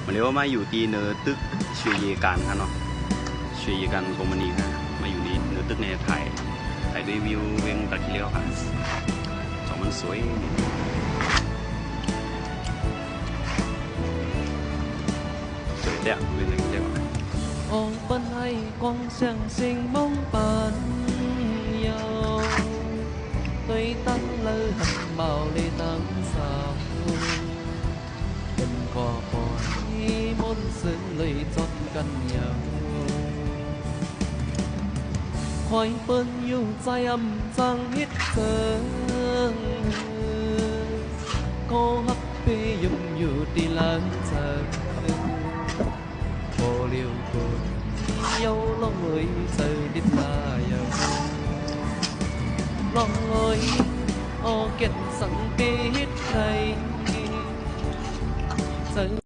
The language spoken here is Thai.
วันนี้ว่ามาอยู่ที่เนื้อตึกเชียเยกันครับเนาะเชียเยกันโรมานีครับมาอยู่นี่เนื้อตึกในถ่ายด้วยวิวเวียงตะคิเลียวครับสองมันสวยสวยเจ้าเวียงตะคิเลียว我奔喺光上成夢伴遊，對燈裏合謀你等候，人過半滿水裏作緊遊，快奔要在暗爭一場，個黑被擁有的冷場。vô liều buồn yêu lòng người giờ đi là yêu lòng người ô kết sẵn biết này giờ